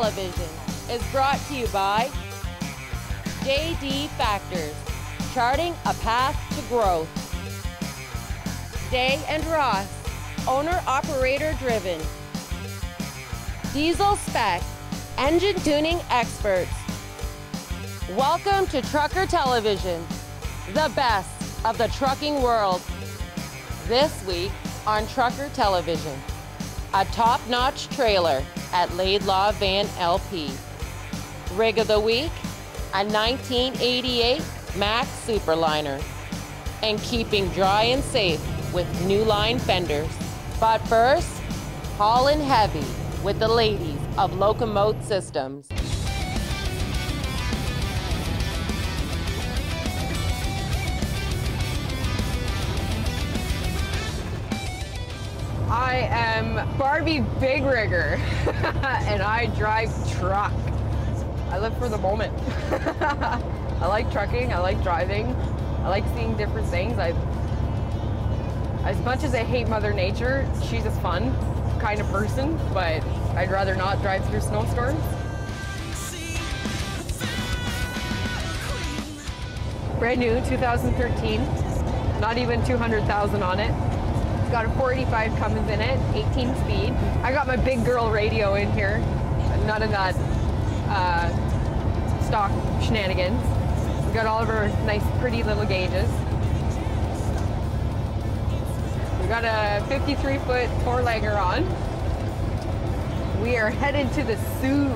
Television is brought to you by JD Factors, charting a path to growth. Day and Ross, owner-operator driven. Diesel Spec, engine tuning experts. Welcome to Trucker Television, the best of the trucking world. This week on Trucker Television, a top-notch trailer at LAIDLAW Van LP. Rig of the week, a 1988 MACK SUPERLINER. And keeping dry and safe with NULINE fenders. But first, haulin' heavy with the ladies of LOCOMOTE Systems. I am Barbie Big Rigger and I drive truck. I live for the moment. I like trucking, I like driving, I like seeing different things. As much as I hate Mother Nature, she's a fun kind of person, but I'd rather not drive through snowstorms. Brand new, 2013, not even 200,000 on it. It's got a 485 Cummins in it, 18 speed. I got my big girl radio in here, none of that stock shenanigans. We got all of our nice pretty little gauges. We got a 53-foot four-legger on. We are headed to the Sioux.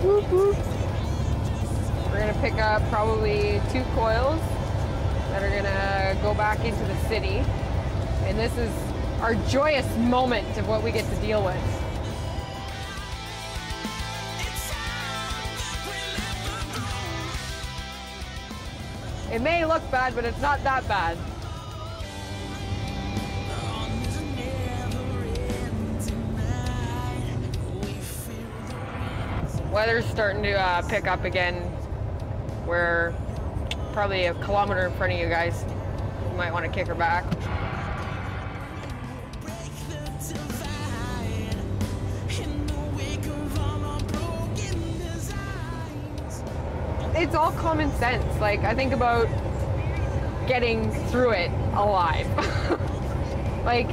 Whoop, whoop. We're gonna pick up probably 2 coils that are gonna go back into the city. And this is our joyous moment of what we get to deal with. It may look bad, but it's not that bad. Weather's starting to pick up again. We're probably a kilometer in front of you guys. You might want to kick her back. It's all common sense. Like, I think about getting through it alive. Like,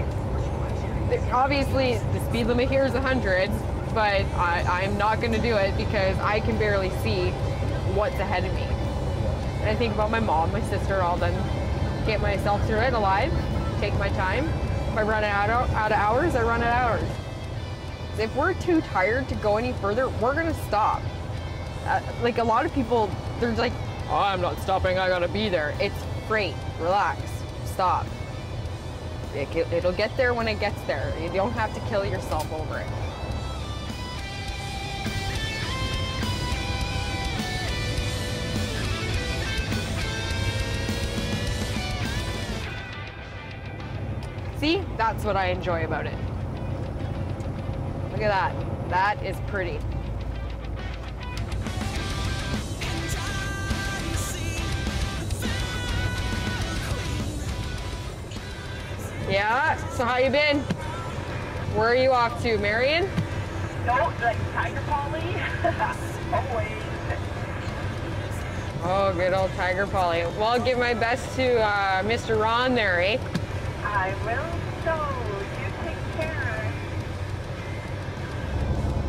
obviously the speed limit here is 100, but I'm not gonna do it because I can barely see what's ahead of me. And I think about my mom, my sister, all them. Get myself through it alive, take my time. If I run out of hours, I run out of hours. If we're too tired to go any further, we're gonna stop. Like, a lot of people, they're like, oh, I'm not stopping, I gotta be there. It's freight, relax, stop. It'll get there when it gets there. You don't have to kill yourself over it. See, that's what I enjoy about it. Look at that, that is pretty. Yeah, so how you been? Where are you off to, Marion? No, like Tiger Poly. Always. Oh, good old Tiger Poly. Well, I'll give my best to Mr. Ron there, eh? I will, so you take care.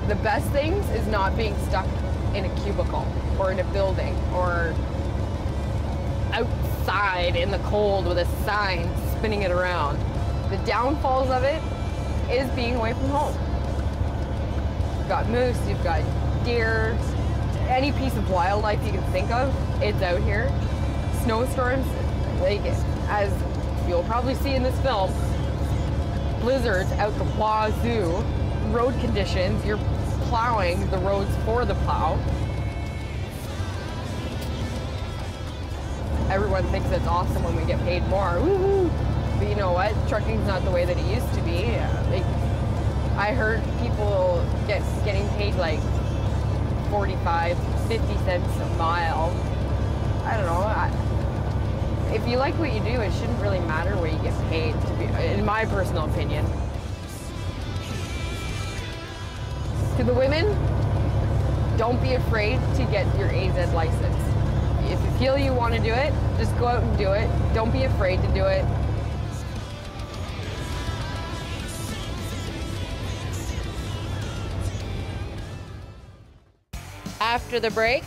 The best things is not being stuck in a cubicle or in a building or outside in the cold with a sign spinning it around. The downfalls of it is being away from home. You've got moose, you've got deer, any piece of wildlife you can think of, it's out here. Snowstorms, like, as you'll probably see in this film, blizzards out the wazoo, road conditions, you're plowing the roads for the plow. Everyone thinks it's awesome when we get paid more. Woohoo! But you know what? Trucking's not the way that it used to be. I heard people getting paid like 45, 50 cents a mile. I don't know. If you like what you do, it shouldn't really matter where you get paid, in my personal opinion. To the women, don't be afraid to get your AZ license. If you feel you want to do it, just go out and do it. Don't be afraid to do it. After the break,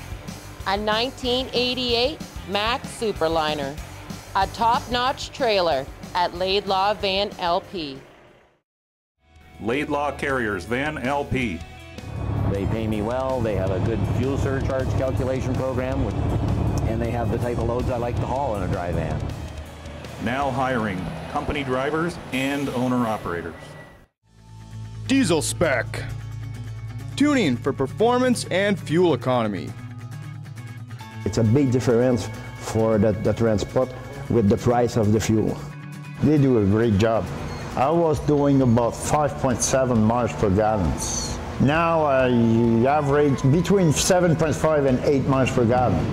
a 1988 MACK SUPERLINER, a top-notch trailer at LAIDLAW Van LP. LAIDLAW Carriers Van LP. They pay me well, they have a good fuel surcharge calculation program, and they have the type of loads I like to haul in a dry van. Now hiring company drivers and owner-operators. Diesel spec. Tuning for performance and fuel economy. It's a big difference for the transport with the price of the fuel. They do a great job. I was doing about 5.7 miles per gallon. Now I average between 7.5 and 8 miles per gallon.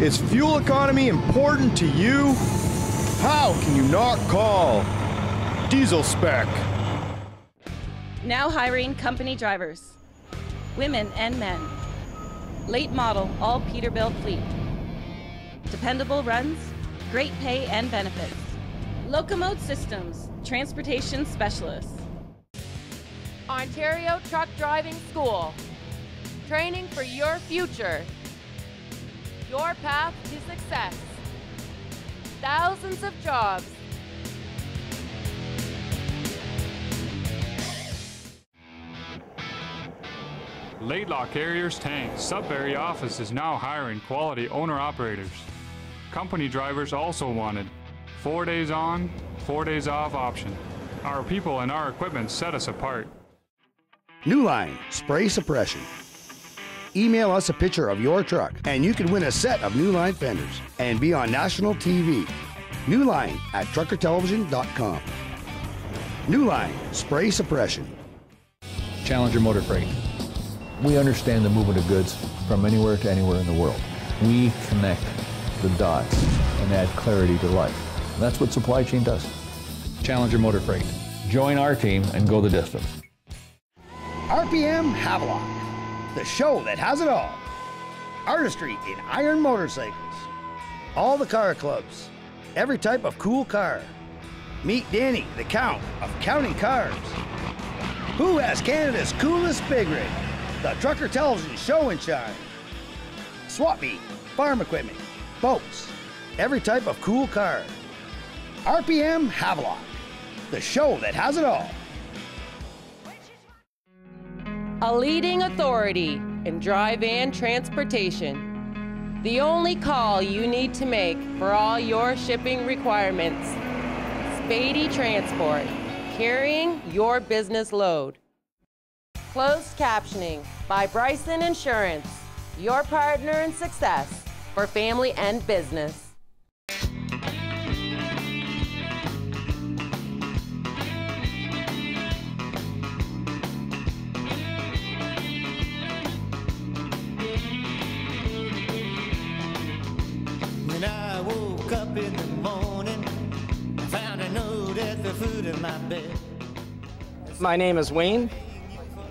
Is fuel economy important to you? How can you not call Diesel spec? Now hiring company drivers, women and men. Late model, all Peterbilt fleet. Dependable runs, great pay and benefits. LOCOMOTE Systems, transportation specialists. Ontario Truck Driving School, training for your future. Your path to success. Thousands of jobs. LAIDLAW Carriers Tank Sudbury office is now hiring quality owner-operators. Company drivers also wanted. 4 days on, 4 days off option. Our people and our equipment set us apart. NULINE Spray Suppression. Email us a picture of your truck and you can win a set of NULINE fenders and be on national TV. NULINE at truckertelevision.com. NULINE Spray Suppression. Challenger Motor Freight. We understand the movement of goods from anywhere to anywhere in the world. We connect the dots and add clarity to life. And that's what supply chain does. Challenger Motor Freight. Join our team and go the distance. RPM Havelock, the show that has it all. Artistry in iron motorcycles. All the car clubs. Every type of cool car. Meet Danny, the Count of counting cars. Who has Canada's coolest big rig? The Trucker Television Show and Shine. Swap meet, farm equipment, boats, every type of cool car. RPM Havelock, the show that has it all. A leading authority in dry van transportation. The only call you need to make for all your shipping requirements. Spady Transport, carrying your business load. Closed captioning by Bryson Insurance, your partner in success for family and business. When I woke up in the morning, I found a note at the foot of my bed. My name is Wayne,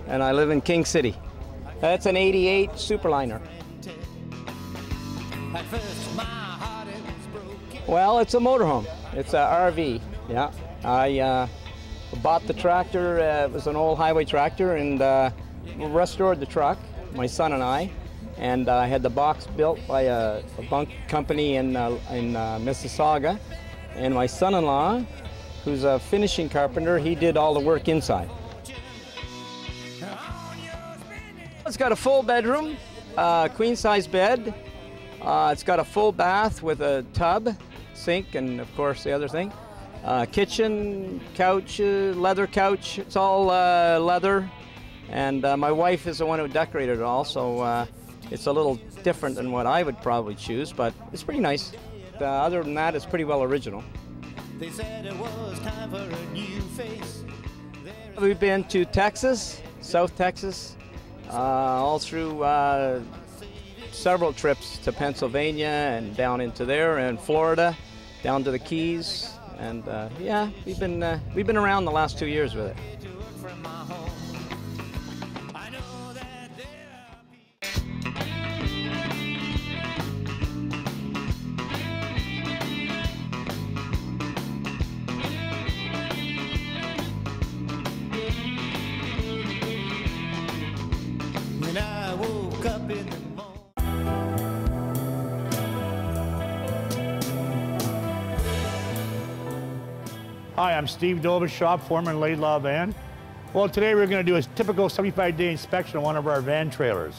and I live in King City. That's an 88 SUPERLINER. Well, it's a motorhome. It's an RV, yeah. I bought the tractor, it was an old highway tractor, and restored the truck, my son and I had the box built by a bunk company in Mississauga, and my son-in-law, who's a finishing carpenter, he did all the work inside. It's got a full bedroom, queen-size bed. It's got a full bath with a tub, sink, and of course the other thing. Kitchen, couch, leather couch. It's all leather. And my wife is the one who decorated it all, so it's a little different than what I would probably choose, but it's pretty nice. Other than that, it's pretty well original. They said it was time for a new face. We've been to Texas, South Texas, all through several trips to Pennsylvania and down into there, and Florida, down to the Keys, and yeah, we've been around the last 2 years with it. Hi, I'm Steve Dobishop, foreman LAIDLAW van. Well, today we're going to do a typical 75-day inspection on one of our van trailers.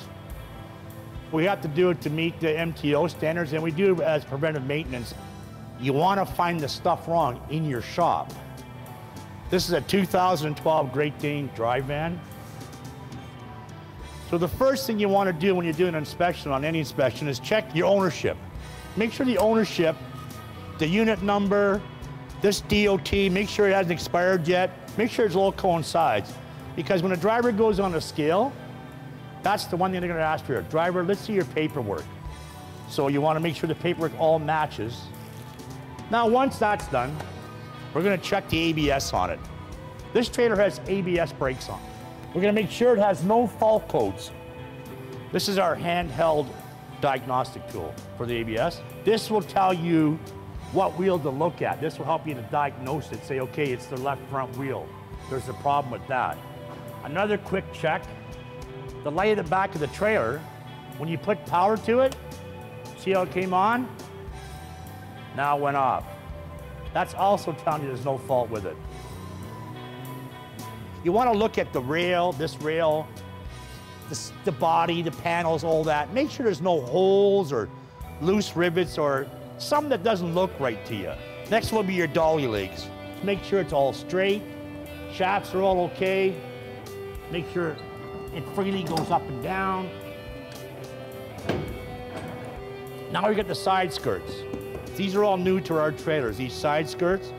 We have to do it to meet the MTO standards, and we do it as preventive maintenance. You want to find the stuff wrong in your shop. This is a 2012 Great Dane drive van. So the first thing you want to do when you do an inspection on any inspection is check your ownership. Make sure the ownership, the unit number, this DOT, make sure it hasn't expired yet. Make sure it's all coincides. Because when a driver goes on a scale, that's the one thing they're going to ask for. Driver, let's see your paperwork. So you want to make sure the paperwork all matches. Now, once that's done, we're going to check the ABS on it. This trailer has ABS brakes on. We're going to make sure it has no fault codes. This is our handheld diagnostic tool for the ABS. This will tell you what wheel to look at. This will help you to diagnose it. Say, okay, it's the left front wheel. There's a problem with that. Another quick check. The light at the back of the trailer, when you put power to it, see how it came on? Now it went off. That's also telling you there's no fault with it. You want to look at the rail, this rail, the body, the panels, all that. Make sure there's no holes or loose rivets or something that doesn't look right to you. Next will be your dolly legs. Make sure it's all straight. Shafts are all okay. Make sure it freely goes up and down. Now we got the side skirts. These are all new to our trailers, these side skirts.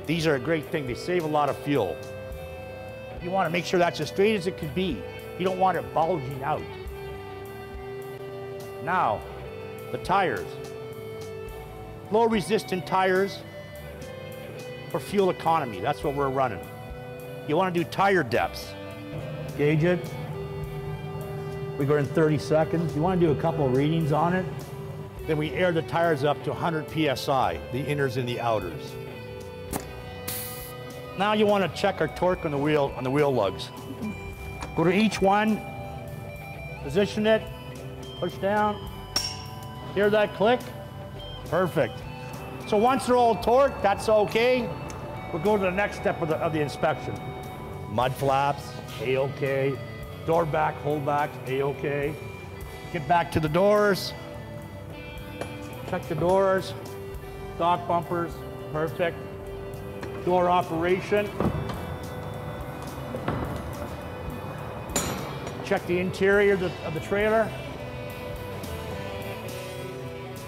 These are a great thing. They save a lot of fuel. You want to make sure that's as straight as it could be. You don't want it bulging out. Now, the tires. Low resistant tires for fuel economy. That's what we're running. You want to do tire depths. Gauge it. We go in 30 seconds. You want to do a couple of readings on it. Then we air the tires up to 100 PSI, the inners and the outers. Now you want to check our torque on the wheel lugs. Go to each one, position it, push down. Hear that click? Perfect. So once they're all torqued, that's okay. We'll go to the next step of the inspection. Mud flaps, A-okay. Door back, hold back, A-okay. Get back to the doors. Check the doors. Stock bumpers, perfect. Door operation. Check the interior of the trailer.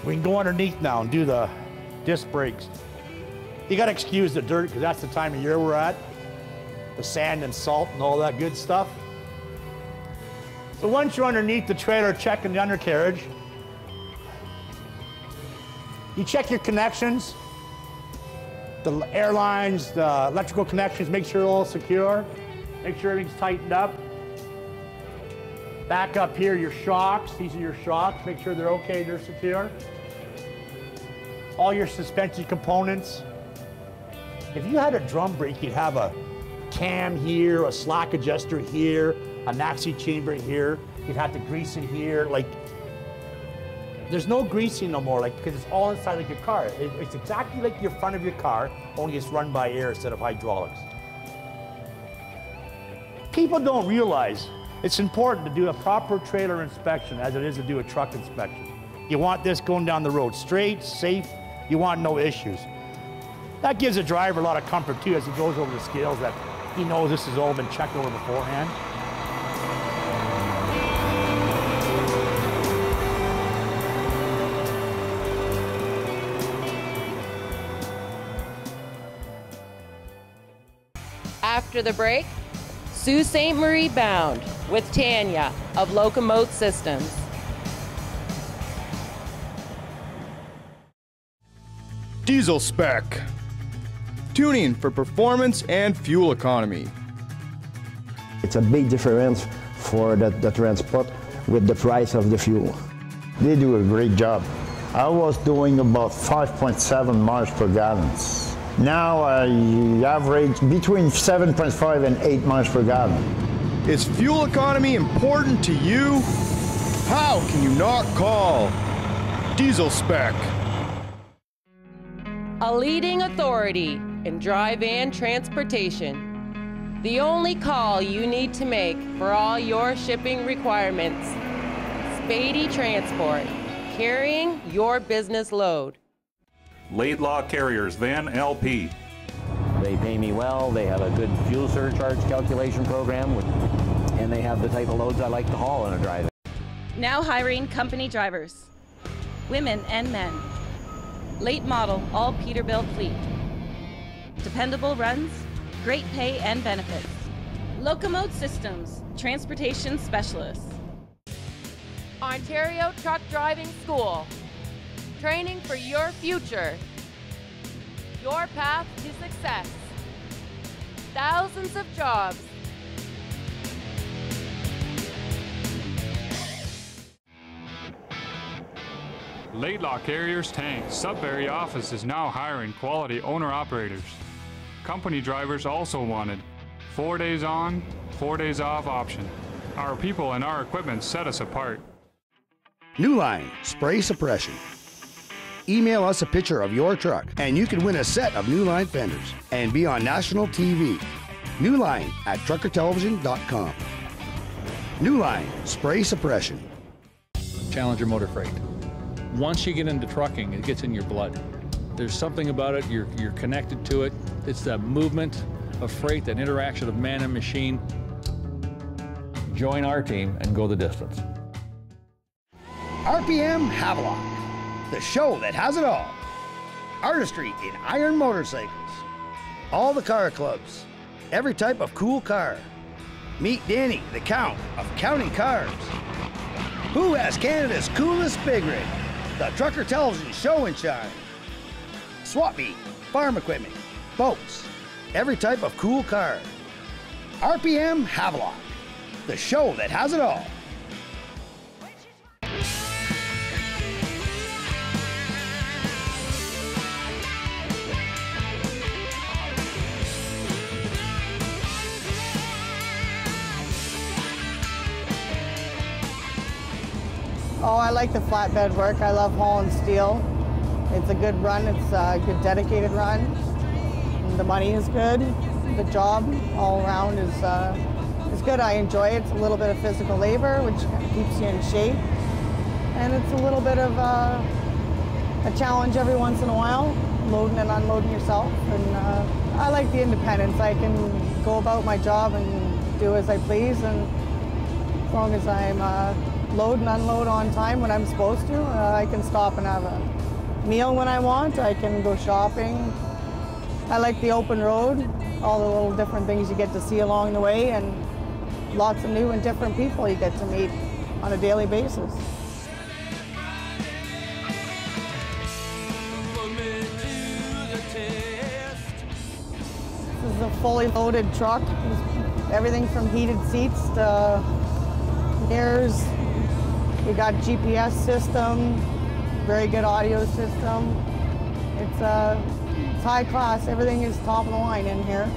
We can go underneath now and do the disc brakes. You gotta excuse the dirt because that's the time of year we're at. The sand and salt and all that good stuff. So once you're underneath the trailer checking the undercarriage, you check your connections, the airlines, the electrical connections, make sure they're all secure, make sure everything's tightened up. Back up here, your shocks, these are your shocks, make sure they're okay, they're secure. All your suspension components. If you had a drum brake, you'd have a cam here, a slack adjuster here, a maxi chamber here. You'd have to grease it here. Like, there's no greasing no more, like, because it's all inside like your car. It's exactly like your front of your car, only it's run by air instead of hydraulics. People don't realize it's important to do a proper trailer inspection as it is to do a truck inspection. You want this going down the road straight, safe. You want no issues. That gives the driver a lot of comfort too as he goes over the scales that he knows this has all been checked over beforehand. After the break, Sault Ste. Marie bound with Tanya of LOCOMOTE Systems. Diesel spec. Tuning for performance and fuel economy. It's a big difference for the transport with the price of the fuel. They do a great job. I was doing about 5.7 miles per gallon. Now I average between 7.5 and 8 miles per gallon. Is fuel economy important to you? How can you not call Diesel Spec? A leading authority and dry van transportation. The only call you need to make for all your shipping requirements. Spady Transport, carrying your business load. LAIDLAW Carriers Van LP. They pay me well, they have a good fuel surcharge calculation program, and they have the type of loads I like to haul in a dry van. Now hiring company drivers, women and men. Late model, all Peterbilt fleet. Dependable runs, great pay and benefits. LOCOMOTE Systems, transportation specialists. Ontario Truck Driving School, training for your future. Your path to success. Thousands of jobs. LAIDLAW Carriers Tank Sudbury office is now hiring quality owner-operators. Company drivers also wanted. 4 days on, 4 days off option. Our people and our equipment set us apart. NULINE Spray Suppression. Email us a picture of your truck and you can win a set of NULINE fenders and be on national TV. NULINE at truckertelevision.com. NULINE Spray Suppression. Challenger Motor Freight. Once you get into trucking, it gets in your blood. There's something about it, you're connected to it. It's that movement of freight, that interaction of man and machine. Join our team and go the distance. RPM Havelock, the show that has it all. Artistry in iron motorcycles. All the car clubs. Every type of cool car. Meet Danny, the Count of counting cars. Who has Canada's coolest big rig? The Trucker Television Show and Shine. Swap meet, farm equipment, boats. Every type of cool car. RPM Havelock, the show that has it all. Oh, I like the flatbed work. I love hauling steel. It's a good run. It's a good dedicated run. And the money is good. The job all around is good. I enjoy it. It's a little bit of physical labor, which keeps you in shape. And it's a little bit of a challenge every once in a while, loading and unloading yourself. And I like the independence. I can go about my job and do as I please. And as long as I'm load and unload on time when I'm supposed to. I can stop and have a meal when I want. I can go shopping. I like the open road, all the little different things you get to see along the way, and lots of new and different people you get to meet on a daily basis. This is a fully loaded truck. Everything from heated seats to mirrors. We got GPS system, very good audio system. It's high class. Everything is top of the line in here.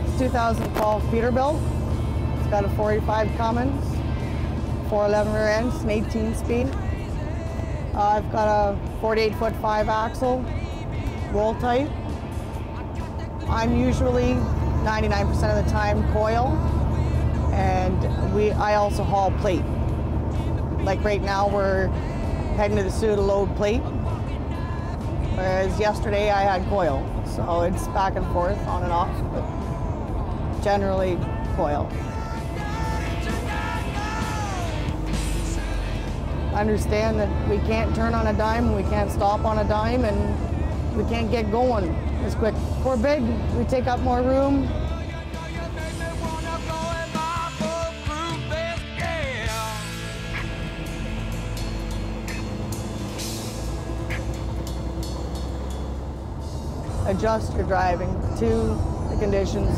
It's 2012 Peterbilt. It's got a 485 Cummins, 411 rear ends, an 18-speed. I've got a 48-foot 5-axle, roll type. I'm usually 99% of the time coil, and I also haul plate. Like right now, we're heading to the Sioux to load plate, whereas yesterday I had coil. So it's back and forth, on and off, but generally coil. Understand that we can't turn on a dime, we can't stop on a dime, and we can't get going as quick. We're big, we take up more room. Adjust your driving to the conditions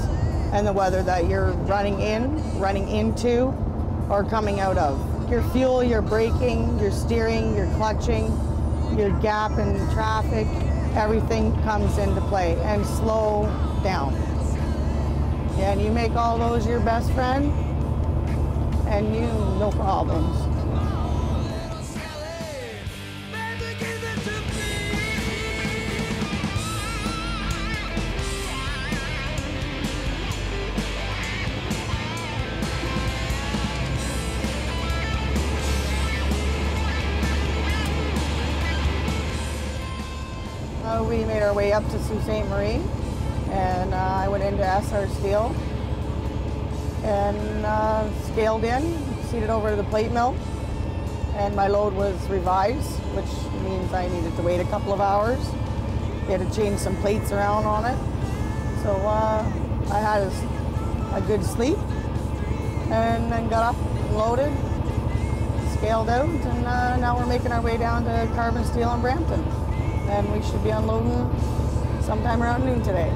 and the weather that you're running in, running into, or coming out of. Your fuel, your braking, your steering, your clutching, your gap in traffic, everything comes into play. And slow down. And you make all those your best friend, and no problems. We made our way up to Sault Ste. Marie, and I went into SR Steel and scaled in, seated over to the plate mill, and my load was revised, which means I needed to wait a couple of hours. They had to change some plates around on it. So I had a good sleep, and then got up and loaded, scaled out, and now we're making our way down to Carbon Steel in Brampton. And we should be unloading sometime around noon today.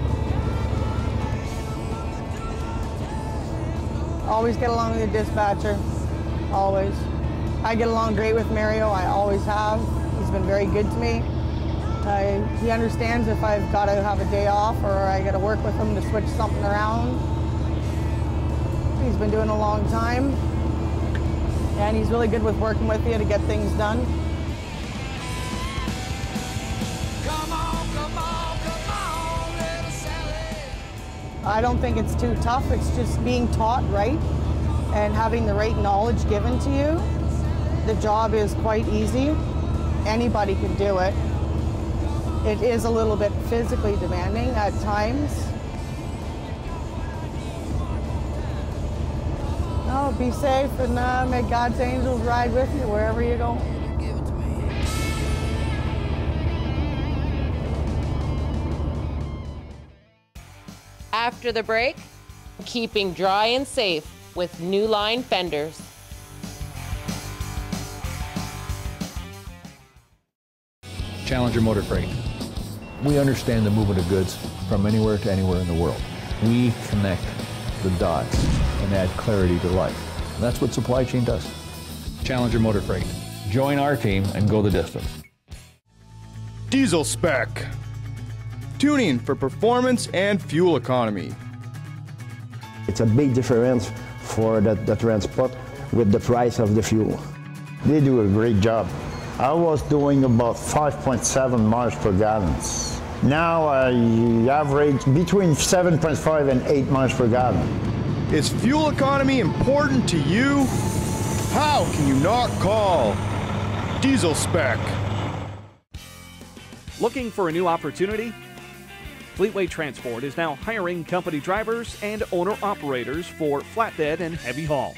Always get along with the dispatcher, always. I get along great with Mario, I always have. He's been very good to me. He understands if I've got to have a day off or I got to work with him to switch something around. He's been doing it a long time, and he's really good with working with you to get things done. I don't think it's too tough. It's just being taught right and having the right knowledge given to you. The job is quite easy. Anybody can do it. It is a little bit physically demanding at times. Oh, be safe, and may God's angels ride with you wherever you go. After the break, keeping dry and safe with NULINE fenders. Challenger Motor Freight. We understand the movement of goods from anywhere to anywhere in the world. We connect the dots and add clarity to life. And that's what supply chain does. Challenger Motor Freight. Join our team and go the distance. Diesel spec. Tuning for performance and fuel economy. It's a big difference for the transport with the price of the fuel. They do a great job. I was doing about 5.7 miles per gallon. Now I average between 7.5 and 8 miles per gallon. Is fuel economy important to you? How can you not call Diesel spec? Looking for a new opportunity? Fleetway Transport is now hiring company drivers and owner-operators for flatbed and heavy haul.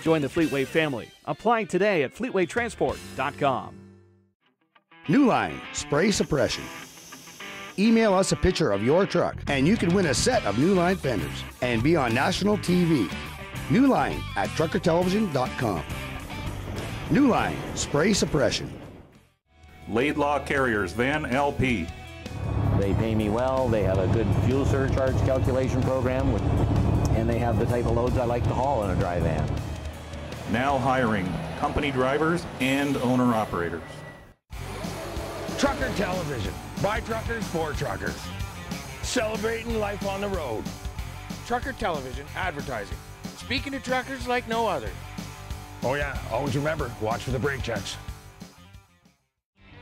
Join the Fleetway family. Apply today at fleetwaytransport.com. NULINE Spray Suppression. Email us a picture of your truck and you can win a set of NULINE fenders and be on national TV. NULINE at truckertelevision.com. NULINE Spray Suppression. LAIDLAW Carriers, then LP. They pay me well, they have a good fuel surcharge calculation program, and they have the type of loads I like to haul in a dry van. Now hiring company drivers and owner-operators. Trucker Television, by truckers for truckers. Celebrating life on the road. Trucker Television advertising. Speaking to truckers like no other. Oh yeah, always remember, watch for the brake checks.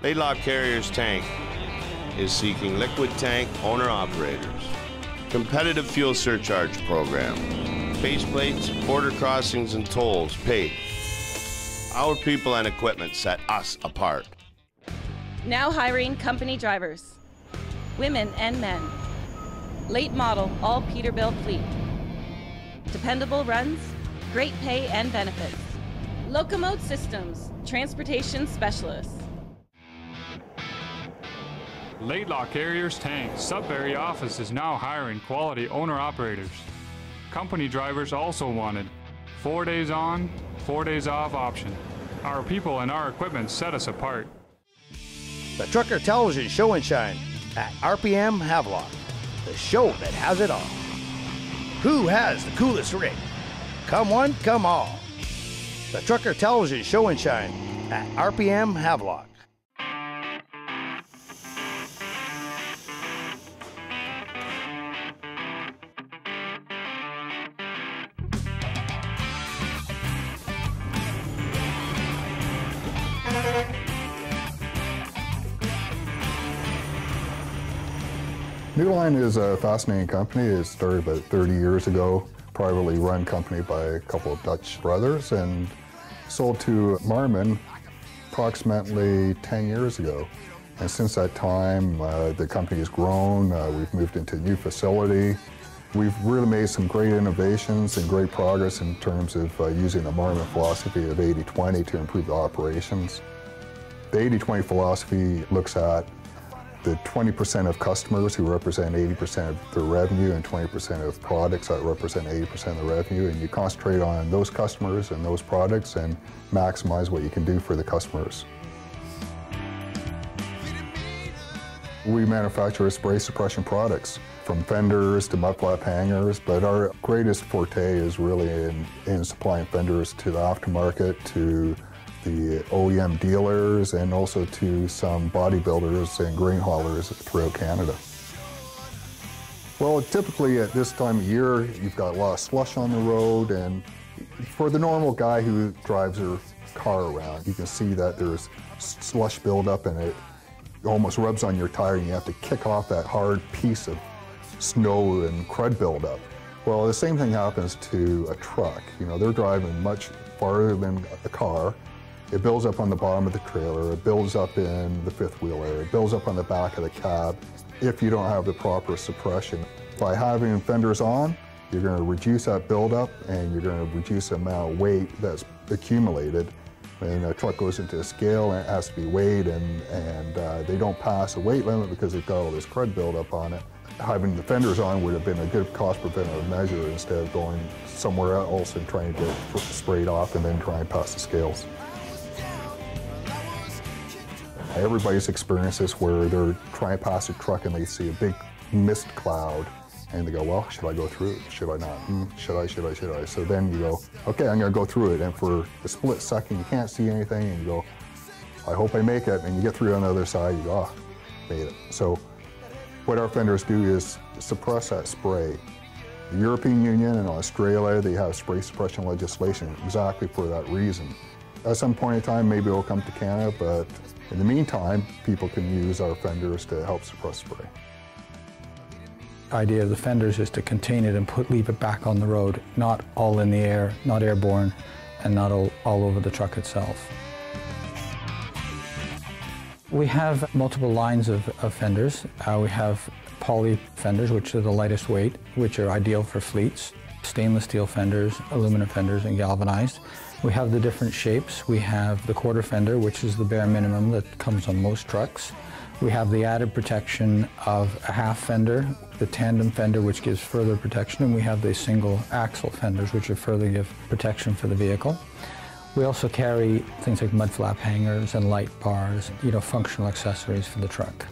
LAIDLAW Carriers Tank is seeking liquid tank owner-operators. Competitive fuel surcharge program. Base plates, border crossings, and tolls paid. Our people and equipment set us apart. Now hiring company drivers, women and men. Late model, all Peterbilt fleet. Dependable runs, great pay and benefits. LOCOMOTE Systems, transportation specialists. LAIDLAW Carriers Tank Sudbury office is now hiring quality owner-operators. Company drivers also wanted. 4 days on, 4 days off option. Our people and our equipment set us apart. The Trucker Television Show and Shine at RPM Havelock, the show that has it all. Who has the coolest rig? Come one, come all. The Trucker Television Show and Shine at RPM Havelock. NULINE is a fascinating company. It started about 30 years ago, privately run company by a couple of Dutch brothers, and sold to Marmon approximately 10 years ago. And since that time, the company has grown. We've moved into a new facility. We've really made some great innovations and great progress in terms of using the Marmon philosophy of 80-20 to improve the operations. The 80-20 philosophy looks at the 20% of customers who represent 80% of the revenue and 20% of products that represent 80% of the revenue, and you concentrate on those customers and those products and maximize what you can do for the customers. We manufacture spray suppression products, from fenders to mud flap hangers, but our greatest forte is really in supplying fenders to the aftermarket, to the OEM dealers, and also to some bodybuilders and grain haulers throughout Canada. Well, typically at this time of year, you've got a lot of slush on the road, and for the normal guy who drives their car around, you can see that there's slush buildup and it almost rubs on your tire and you have to kick off that hard piece of snow and crud buildup. Well, the same thing happens to a truck. You know, they're driving much farther than a car. It builds up on the bottom of the trailer, it builds up in the fifth wheel area, it builds up on the back of the cab if you don't have the proper suppression. By having fenders on, you're going to reduce that buildup and you're going to reduce the amount of weight that's accumulated. When a truck goes into a scale and it has to be weighed and they don't pass a weight limit because they've got all this crud buildup on it. Having the fenders on would have been a good cost preventative measure instead of going somewhere else and trying to get it sprayed off and then try and pass the scales. Everybody's experienced this where they're trying to pass a truck and they see a big mist cloud and they go, well, should I go through it? Should I not? Should I? So then you go, okay, I'm gonna go through it. And for a split second, you can't see anything and you go, I hope I make it. And you get through on the other side, you go, oh, made it. So what our fenders do is suppress that spray. The European Union and Australia, they have spray suppression legislation exactly for that reason. At some point in time, maybe it'll come to Canada, but in the meantime, people can use our fenders to help suppress spray. The idea of the fenders is to contain it and leave it back on the road, not all in the air, not airborne, and not all over the truck itself. We have multiple lines of fenders. We have poly fenders, which are the lightest weight, which are ideal for fleets. Stainless steel fenders, aluminum fenders, and galvanized. We have the different shapes. We have the quarter fender, which is the bare minimum that comes on most trucks. We have the added protection of a half fender, the tandem fender, which gives further protection, and we have the single axle fenders, which are further give protection for the vehicle. We also carry things like mud flap hangers and light bars, functional accessories for the truck.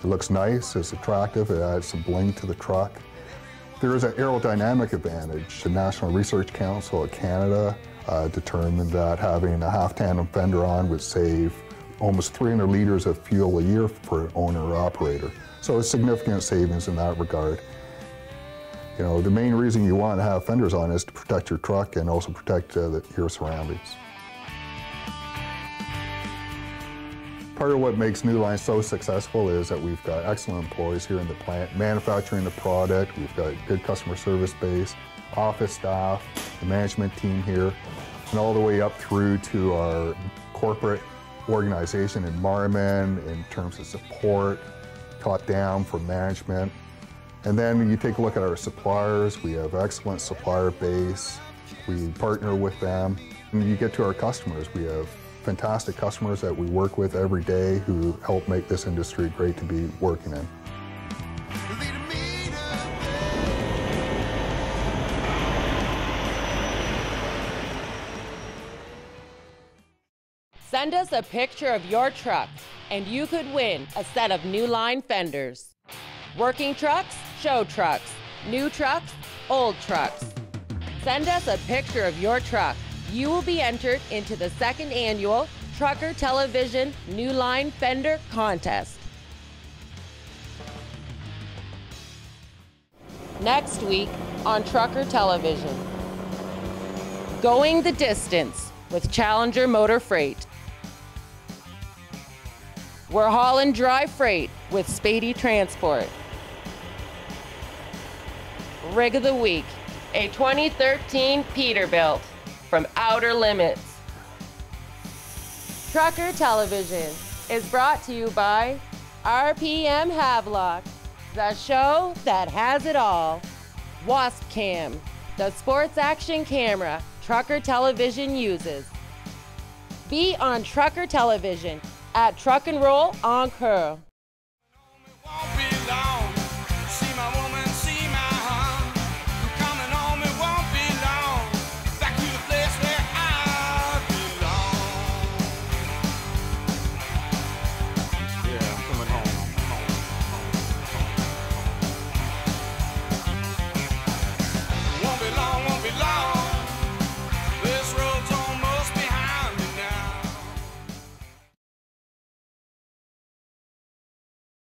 It looks nice, it's attractive, it adds some bling to the truck. There is an aerodynamic advantage. The National Research Council of Canada determined that having a half tandem fender on would save almost 300 liters of fuel a year for an owner or operator. So it's significant savings in that regard. The main reason you want to have fenders on is to protect your truck and also protect your surroundings. Part of what makes NULINE so successful is that we've got excellent employees here in the plant, manufacturing the product. We've got a good customer service base, office staff, the management team here, and all the way up through to our corporate organization in Marmon in terms of support, top down from management. And then you take a look at our suppliers. We have excellent supplier base. We partner with them. And you get to our customers. We have fantastic customers that we work with every day who help make this industry great to be working in. Send us a picture of your truck and you could win a set of NULINE fenders. Working trucks, show trucks, new trucks, old trucks. Send us a picture of your truck. You will be entered into the second annual Trucker Television NULINE Fender Contest. Next week on Trucker Television. Going the distance with Challenger Motor Freight. We're hauling dry freight with Spady Transport. Rig of the Week, a 2013 Peterbilt from Outer Limits. Trucker Television is brought to you by RPM Havelock, the show that has it all. Wasp Cam, the sports action camera Trucker Television uses. Be on Trucker Television at Truck and Roll Encore.